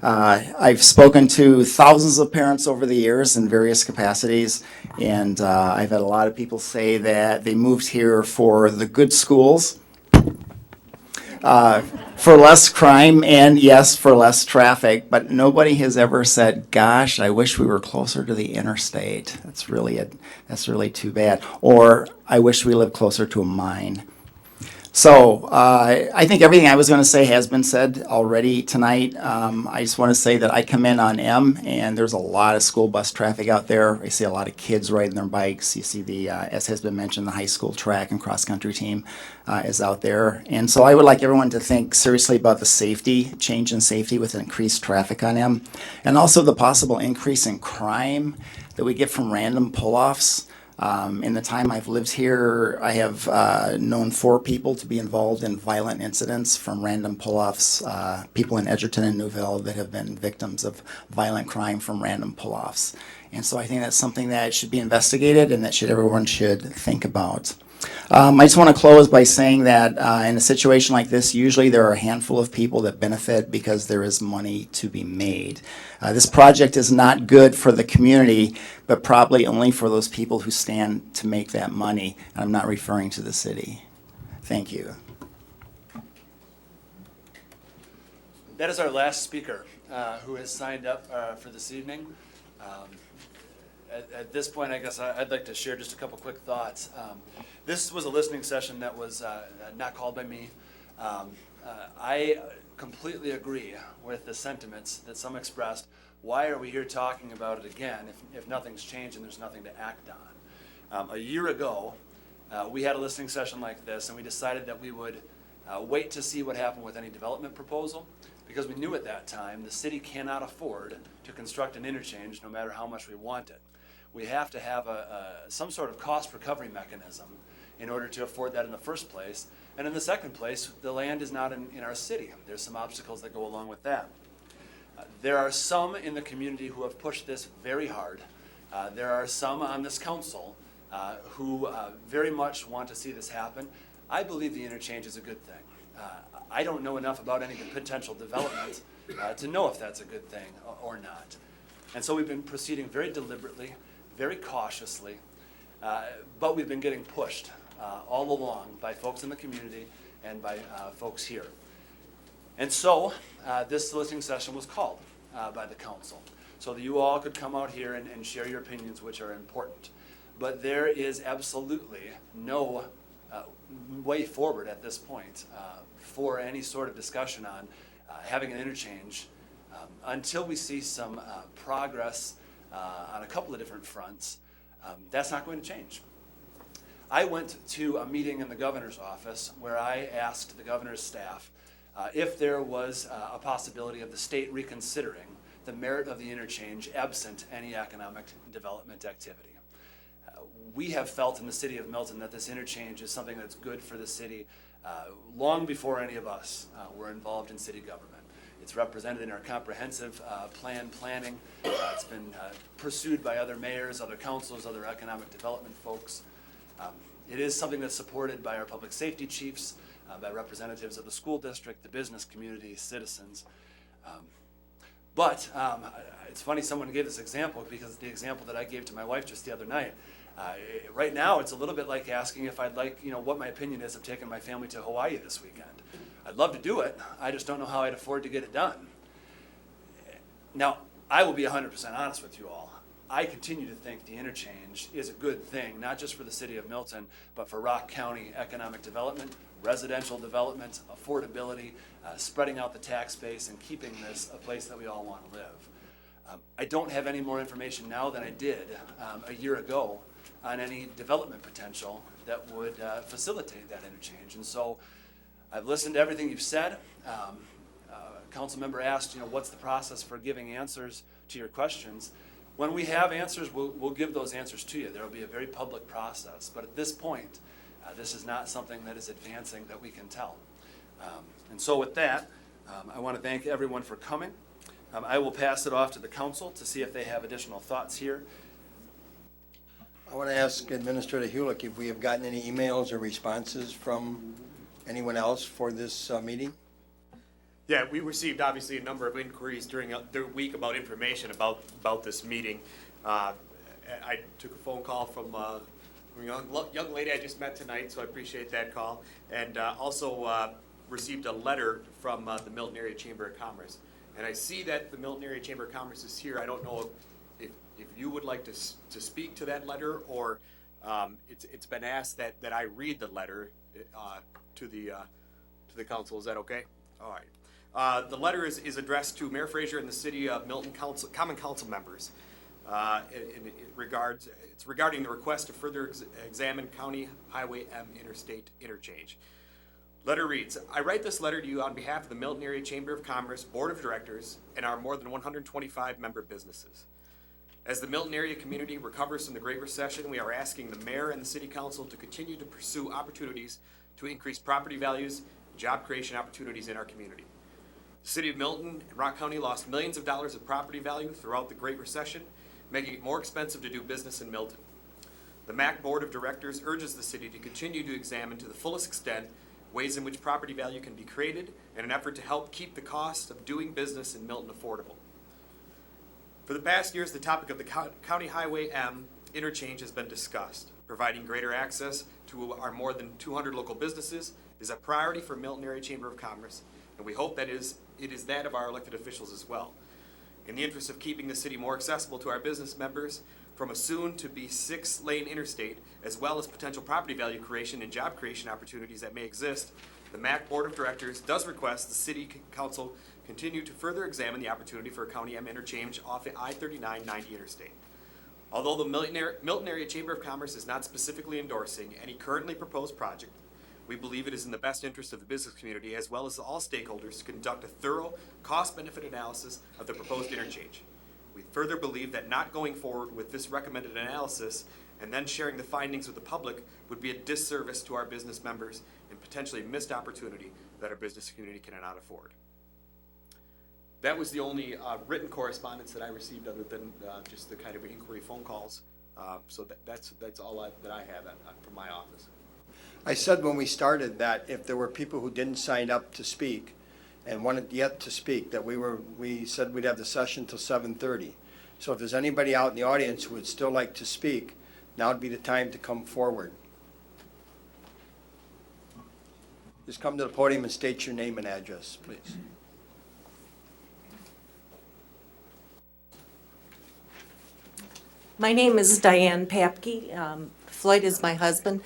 I've spoken to thousands of parents over the years in various capacities, and I've had a lot of people say that they moved here for the good schools, for less crime, and yes, for less traffic, but nobody has ever said, gosh, I wish we were closer to the interstate. That's really too bad. Or I wish we lived closer to a mine. So I think everything I was going to say has been said already tonight. I just want to say that I come in on M, and there's a lot of school bus traffic out there. I see a lot of kids riding their bikes. You see the, as has been mentioned, the high school track and cross-country team is out there. And so I would like everyone to think seriously about the safety, change in safety with increased traffic on M, and also the possible increase in crime that we get from random pull-offs. In the time I've lived here, I have known 4 people to be involved in violent incidents from random pull-offs, people in Edgerton and Newville that have been victims of violent crime from random pull-offs. And so I think that's something that should be investigated and that everyone should think about. I just want to close by saying that in a situation like this, usually there are a handful of people that benefit because there is money to be made. This project is not good for the community, but probably only for those people who stand to make that money. And I'm not referring to the city. Thank you. That is our last speaker who has signed up for this evening. At this point, I guess I'd like to share just a couple quick thoughts. This was a listening session that was not called by me. I completely agree with the sentiments that some expressed. Why are we here talking about it again if nothing's changed and there's nothing to act on? A year ago, we had a listening session like this, and we decided that we would wait to see what happened with any development proposal, because we knew at that time the city cannot afford to construct an interchange no matter how much we want it. We have to have some sort of cost recovery mechanism in order to afford that in the first place. And in the second place, the land is not in our city. There's some obstacles that go along with that. There are some in the community who have pushed this very hard. There are some on this council who very much want to see this happen. I believe the interchange is a good thing. I don't know enough about any potential development to know if that's a good thing or not. And so we've been proceeding very deliberately, very cautiously, but we've been getting pushed all along by folks in the community and by folks here. And so this listening session was called by the council so that you all could come out here and share your opinions, which are important. But there is absolutely no way forward at this point for any sort of discussion on having an interchange until we see some progress on a couple of different fronts. That's not going to change. I went to a meeting in the governor's office where I asked the governor's staff if there was a possibility of the state reconsidering the merit of the interchange absent any economic development activity. We have felt in the city of Milton that this interchange is something that's good for the city long before any of us were involved in city government. It's represented in our comprehensive planning. It's been pursued by other mayors, other councils, other economic development folks. It is something that's supported by our public safety chiefs, by representatives of the school district, the business community, citizens. But it's funny someone gave this example because it's the example that I gave to my wife just the other night. Right now, it's a little bit like asking if I'd like, what my opinion is of taking my family to Hawaii this weekend. I'd love to do it. I just don't know how I'd afford to get it done. Now, I will be 100% honest with you all. I continue to think the interchange is a good thing, not just for the city of Milton, but for Rock County economic development, residential development, affordability, spreading out the tax base, and keeping this a place that we all want to live. I don't have any more information now than I did a year ago on any development potential that would facilitate that interchange. And so I've listened to everything you've said. Council member asked, what's the process for giving answers to your questions? When we have answers, we'll give those answers to you. There will be a very public process. But at this point, this is not something that is advancing that we can tell. And so with that, I want to thank everyone for coming. I will pass it off to the council to see if they have additional thoughts here. I want to ask Administrator Hulick if we have gotten any emails or responses from anyone else for this meeting? Yeah, we received obviously a number of inquiries during the week about information about this meeting. I took a phone call from a young lady I just met tonight, so I appreciate that call. And also received a letter from the Milton Area Chamber of Commerce. And I see that the Milton Area Chamber of Commerce is here. I don't know if you would like to speak to that letter, or it's been asked that I read the letter to the council. Is that okay? All right. The letter is addressed to Mayor Frazier and the City of Milton Common Council members. It's regarding the request to further examine County Highway M Interstate Interchange. Letter reads, I write this letter to you on behalf of the Milton Area Chamber of Commerce Board of Directors and our more than 125 member businesses. As the Milton area community recovers from the Great Recession, we are asking the Mayor and the City Council to continue to pursue opportunities to increase property values and job creation opportunities in our community. The City of Milton and Rock County lost millions of dollars of property value throughout the Great Recession, making it more expensive to do business in Milton. The MAC Board of Directors urges the city to continue to examine to the fullest extent ways in which property value can be created in an effort to help keep the cost of doing business in Milton affordable. For the past years, the topic of the County Highway M interchange has been discussed. Providing greater access to our more than 200 local businesses is a priority for Milton Area Chamber of Commerce, and we hope that it is that of our elected officials as well. In the interest of keeping the city more accessible to our business members, from a soon-to-be 6-lane interstate, as well as potential property value creation and job creation opportunities that may exist, the MAC Board of Directors does request the City Council continue to further examine the opportunity for a County M interchange off the I-39-90 interstate. Although the Milton Area Chamber of Commerce is not specifically endorsing any currently proposed project, we believe it is in the best interest of the business community as well as all stakeholders to conduct a thorough cost-benefit analysis of the proposed interchange. We further believe that not going forward with this recommended analysis and then sharing the findings with the public would be a disservice to our business members and potentially a missed opportunity that our business community cannot afford. That was the only written correspondence that I received other than just the kind of inquiry phone calls. So that's all that I have from my office. I said when we started that if there were people who didn't sign up to speak and wanted yet to speak, that we said we'd have the session till 7:30. So if there's anybody out in the audience who would still like to speak, now would be the time to come forward. Just come to the podium and state your name and address, please. My name is Diane Papke. Floyd is my husband.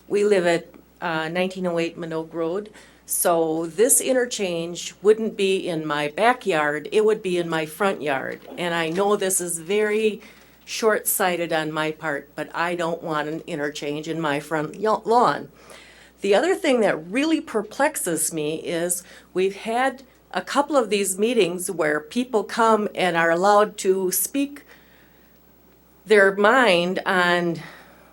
We live at 1908 Minogue Road. So this interchange wouldn't be in my backyard, it would be in my front yard. And I know this is very short-sighted on my part, but I don't want an interchange in my front lawn. The other thing that really perplexes me is we've had a couple of these meetings where people come and are allowed to speak their mind on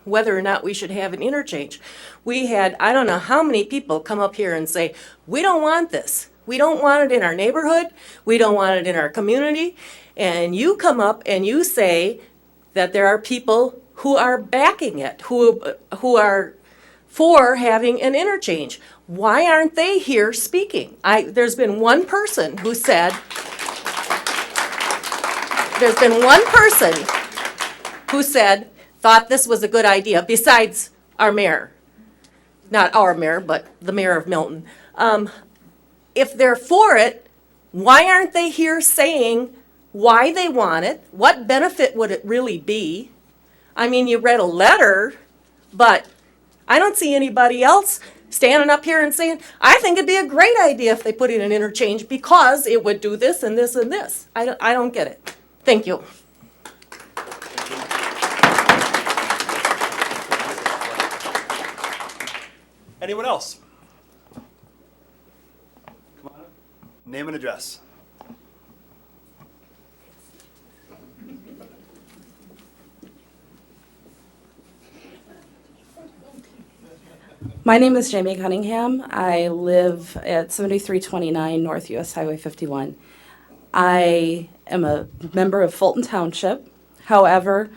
whether or not we should have an interchange. We had, I don't know how many people come up here and say, we don't want this. We don't want it in our neighborhood. We don't want it in our community. And you come up and you say that there are people who are backing it, who are for having an interchange. Why aren't they here speaking? There's been one person who said, thought this was a good idea, besides our mayor. Not our mayor, but the mayor of Milton. If they're for it, why aren't they here saying why they want it? What benefit would it really be? I mean, you read a letter, but I don't see anybody else standing up here and saying, I think it'd be a great idea if they put in an interchange because it would do this and this and this. I don't get it. Thank you. Anyone else? Come on up. Name and address. My name is Jamie Cunningham. I live at 7329 North US Highway 51. I am a member of Fulton Township. However,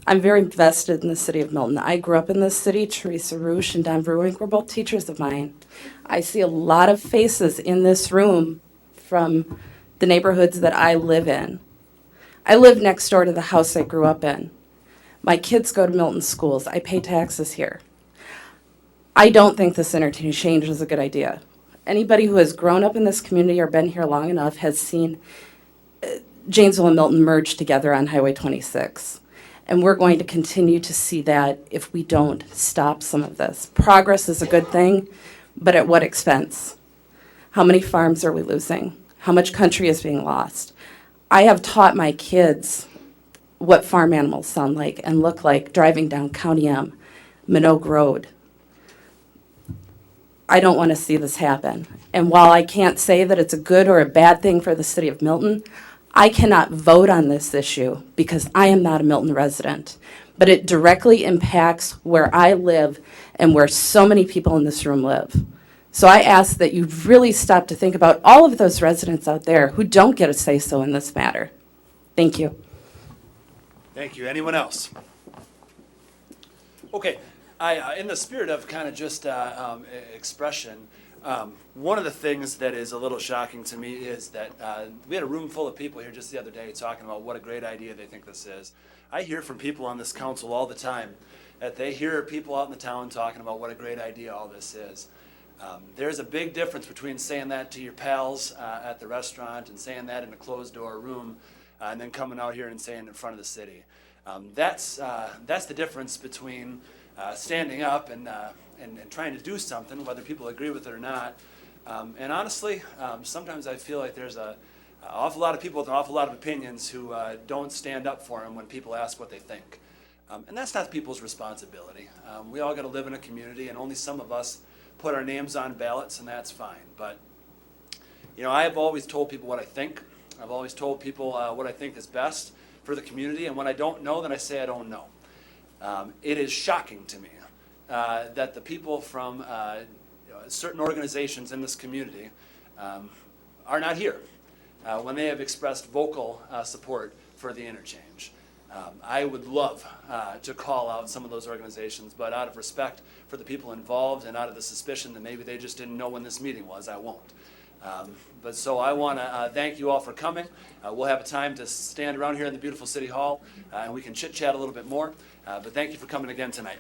I'm very invested in the city of Milton. I grew up in this city. Teresa Roosh and Don Bruink were both teachers of mine. I see a lot of faces in this room from the neighborhoods that I live in. I live next door to the house I grew up in. My kids go to Milton schools. I pay taxes here. I don't think this interchange is a good idea. Anybody who has grown up in this community or been here long enough has seen Janesville and Milton merge together on Highway 26. And we're going to continue to see that if we don't stop some of this. Progress is a good thing, but at what expense? How many farms are we losing? How much country is being lost? I have taught my kids what farm animals sound like and look like driving down County M, Minogue Road. I don't want to see this happen. And while I can't say that it's a good or a bad thing for the city of Milton, I cannot vote on this issue because I am not a Milton resident. But it directly impacts where I live and where so many people in this room live. So I ask that you really stop to think about all of those residents out there who don't get a say-so in this matter. Thank you. Thank you. Anyone else? Okay. In the spirit of kind of just expression, one of the things that is a little shocking to me is that we had a room full of people here just the other day talking about what a great idea they think this is. I hear from people on this council all the time that they hear people out in the town talking about what a great idea all this is. There's a big difference between saying that to your pals at the restaurant and saying that in a closed door room and then coming out here and saying it in front of the city. That's the difference between standing up and trying to do something, whether people agree with it or not. And honestly, sometimes I feel like there's an awful lot of people with an awful lot of opinions who don't stand up for them when people ask what they think. And that's not people's responsibility. We all got to live in a community, and only some of us put our names on ballots, and that's fine. But, you know, I have always told people what I think. I've always told people what I think is best for the community, and when I don't know, then I say I don't know. It is shocking to me that the people from certain organizations in this community are not here when they have expressed vocal support for the interchange. I would love to call out some of those organizations, but out of respect for the people involved and out of the suspicion that maybe they just didn't know when this meeting was, I won't. But so I want to thank you all for coming. We'll have a time to stand around here in the beautiful City Hall and we can chit-chat a little bit more. But thank you for coming again tonight.